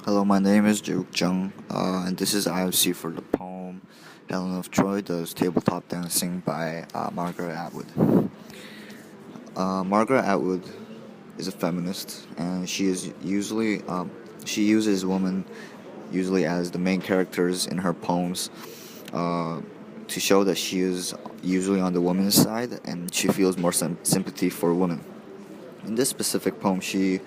Hello, my name is Jae Jung, and this is IOC for the poem Helen of Troy Does Tabletop Dancing by Margaret Atwood. Margaret Atwood is a feminist, and she uses women usually as the main characters in her poems to show that she is usually on the woman's side and she feels more sympathy for women. In this specific poem, she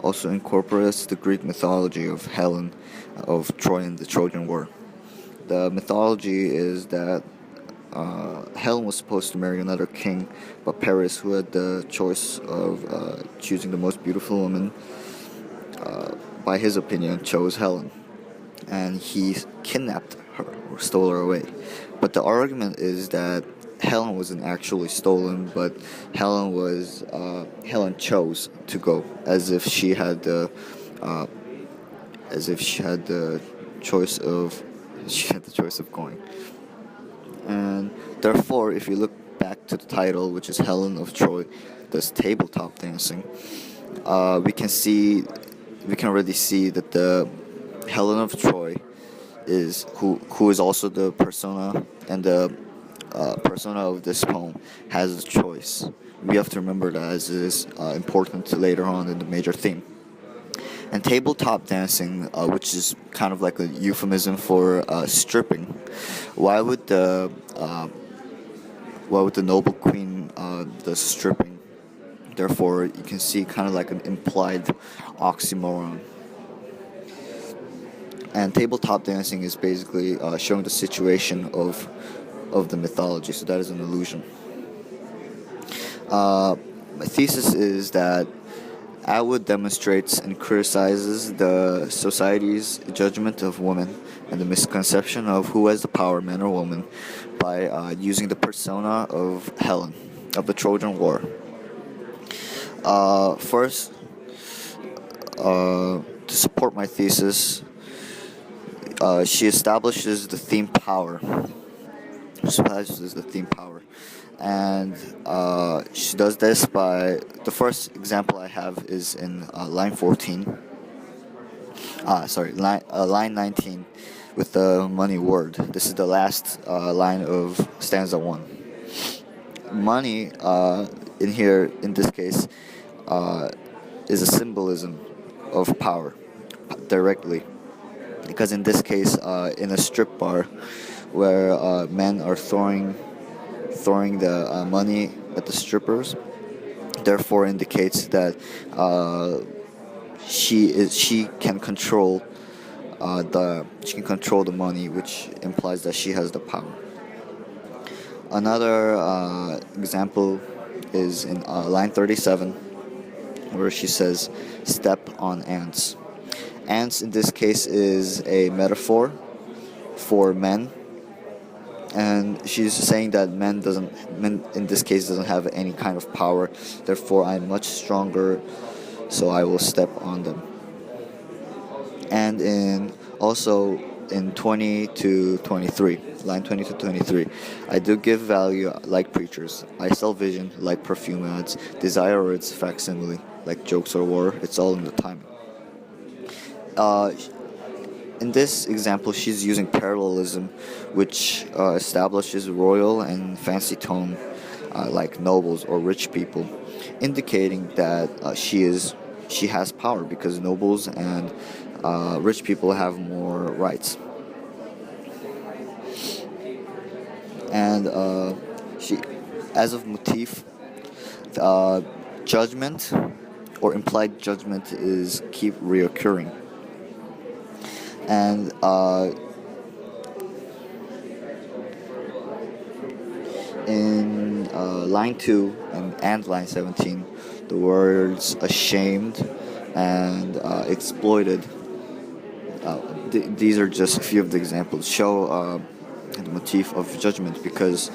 also incorporates the Greek mythology of Helen of Troy and the Trojan War. The mythology is that Helen was supposed to marry another king, but Paris, who had the choice of choosing the most beautiful woman, by his opinion, chose Helen, and he kidnapped her or stole her away. But the argument is that Helen wasn't actually stolen, but Helen chose to go uh, as if she had the choice of going. And therefore, if you look back to the title, which is Helen of Troy does tabletop dancing, we can already see that the Helen of Troy is who is also the persona, and the persona of this poem has a choice. We have to remember that, as it is important to later on in the major theme. And tabletop dancing, which is kind of like a euphemism for stripping. Why would the noble queen the stripping? Therefore, you can see kind of like an implied oxymoron. And tabletop dancing is basically showing the situation of the mythology. So that is an illusion. My thesis is that Atwood demonstrates and criticizes the society's judgment of women and the misconception of who has the power, man or woman, by using the persona of Helen of the Trojan War. First, to support my thesis, she establishes the theme power. And she does this by, the first example I have is in line 14. Line 19 with the money word. This is the last line of stanza 1. Money in here, in this case, is a symbolism of power directly. Because in this case, in a strip bar where men are throwing the money at the strippers, therefore indicates that she can control the money, which implies that she has the power. Another example is in line 37, where she says, "Step on ants." Ants in this case is a metaphor for men, and she's saying that men in this case doesn't have any kind of power. Therefore, I'm much stronger, so I will step on them. And also in 20 to 23, line 20 to 23, I do give value like preachers. I sell vision like perfume ads. Desire or its facsimile like jokes or war. It's all in the timing. In this example, she's using parallelism, which establishes royal and fancy tone, like nobles or rich people, indicating that she has power because nobles and rich people have more rights. And she, as of motif, judgment or implied judgment is keep reoccurring. And in line 2 and line 17, the words ashamed and exploited, these are just a few of the examples, show the motif of judgment, because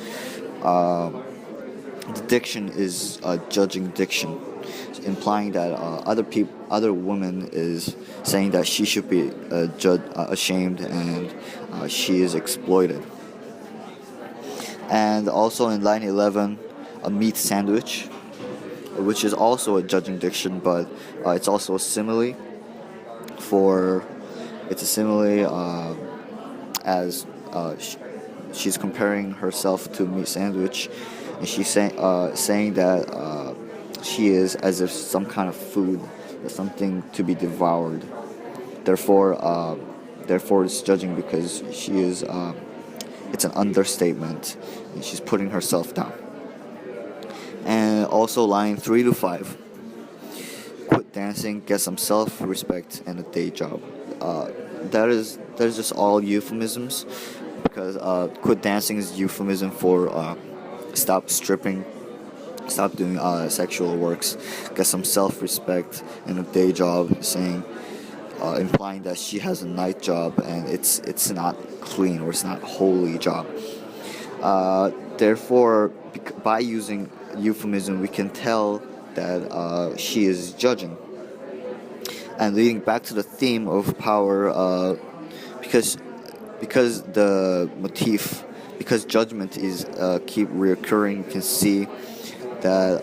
the diction is judging diction, implying that other woman is saying that she should be ashamed, and she is exploited. And also in line 11, a meat sandwich, which is also a judging diction, but it's also a simile for It's a simile as she's comparing herself to meat sandwich, and she's saying that she is as if some kind of food, something to be devoured. Therefore, therefore, it's judging because she is. It's an understatement, and she's putting herself down. And also, line 3 to 5. Quit dancing, get some self-respect, and a day job. That is just all euphemisms, because quit dancing is euphemism for stop stripping, stop doing sexual works, get some self-respect and a day job, saying implying that she has a night job and it's not clean or it's not holy job. Therefore, by using euphemism, we can tell that she is judging. And leading back to the theme of power, because the motif, because judgment is keep reoccurring, you can see that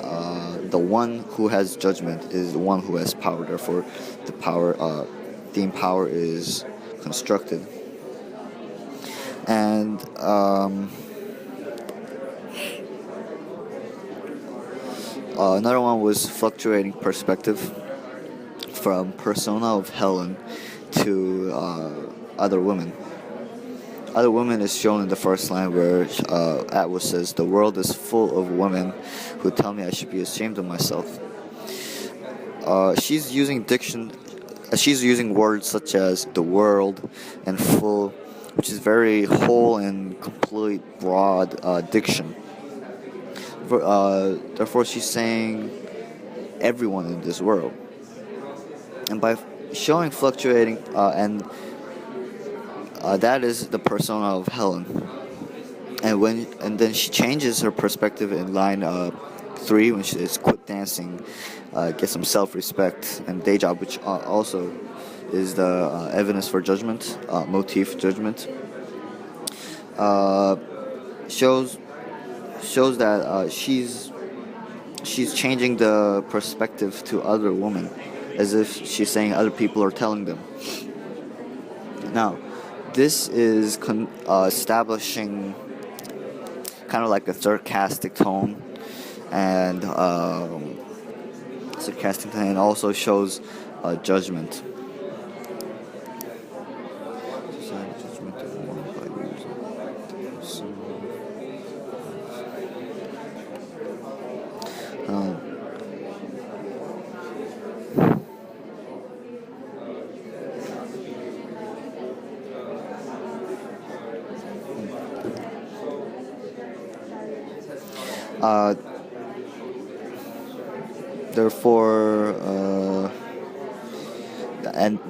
the one who has judgment is the one who has power. Therefore, the power theme power is constructed. And another one was fluctuating perspective, from persona of Helen to other women. Other women is shown in the first line, where Atwood says, "The world is full of women who tell me I should be ashamed of myself." She's using words such as the world and full, which is very whole and complete broad diction. Therefore, she's saying everyone in this world. And by showing fluctuating, and that is the persona of Helen. And then she changes her perspective in line 3, when she says, "Quit dancing, get some self-respect and day job," which also is the evidence for judgment, motif judgment. Shows that she's changing the perspective to other women, as if she's saying other people are telling them. Now, this is establishing kind of like a sarcastic tone, and also shows judgment.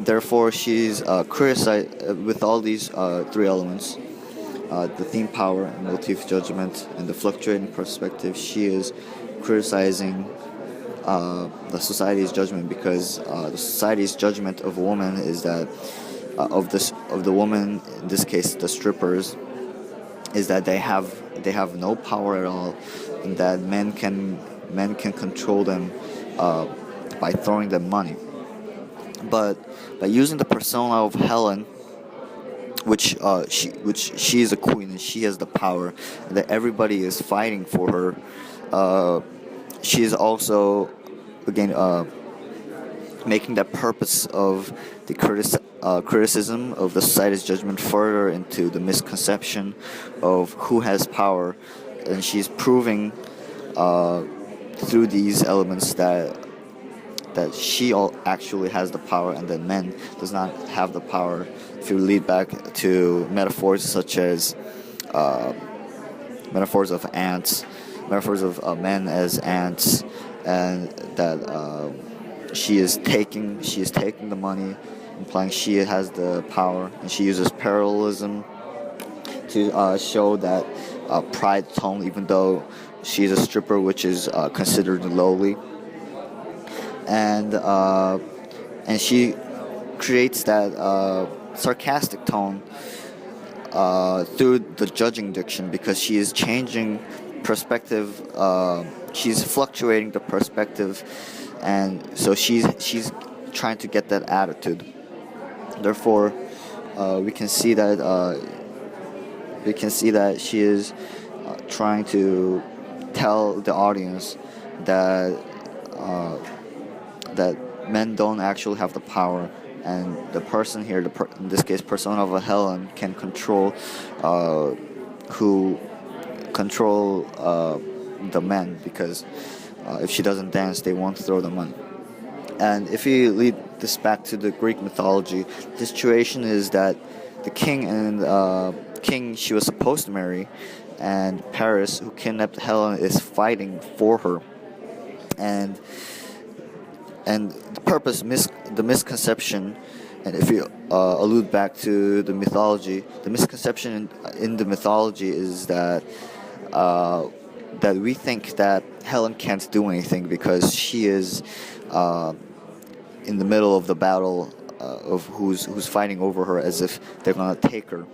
Therefore, she's criticized with all these 3 elements: the theme power, and motif judgment, and the fluctuating perspective. She is criticizing the society's judgment, because the society's judgment of a woman is that of the woman, in this case the strippers, is that they have no power at all, and that men can control them by throwing them money. But by using the persona of Helen, which she is a queen and she has the power, and that everybody is fighting for her, she is also again making the purpose of the criticism of the society's judgment further into the misconception of who has power, and she's proving through these elements that she actually has the power, and that men does not have the power. If you lead back to metaphors such as metaphors of ants, metaphors of men as ants, and that she is taking the money, implying she has the power, and she uses parallelism to show that pride tone, even though she's a stripper, which is considered lowly. And she creates that sarcastic tone through the judging diction, because she is changing perspective. She's fluctuating the perspective, and so she's trying to get that attitude. Therefore, we can see that she is trying to tell the audience that that men don't actually have the power, and the person here, in this case, persona of a Helen, can who control the men, because if she doesn't dance, they won't throw the money. And if you lead this back to the Greek mythology, the situation is that the king she was supposed to marry, and Paris, who kidnapped Helen, is fighting for her. And the misconception, and if you allude back to the mythology, the misconception in the mythology is that that we think that Helen can't do anything because she is in the middle of the battle of who's fighting over her, as if they're gonna take her.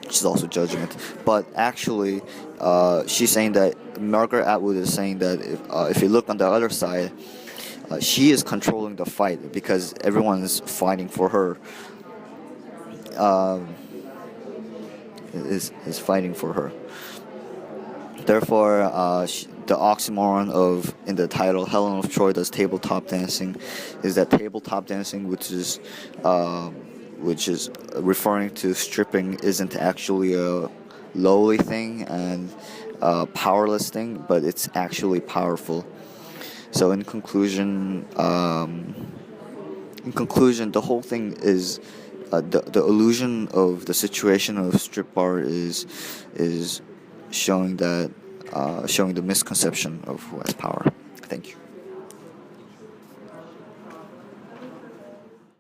She's also judging it, but actually, she's saying that Margaret Atwood is saying that if you look on the other side, she is controlling the fight because everyone is fighting for her. Is fighting for her. Therefore, the oxymoron of in the title Helen of Troy does tabletop dancing is that tabletop dancing, which is referring to stripping, isn't actually a lowly thing and powerless thing, but it's actually powerful. So in conclusion, the whole thing is the illusion of the situation of strip bar is showing the misconception of who has power. Thank you.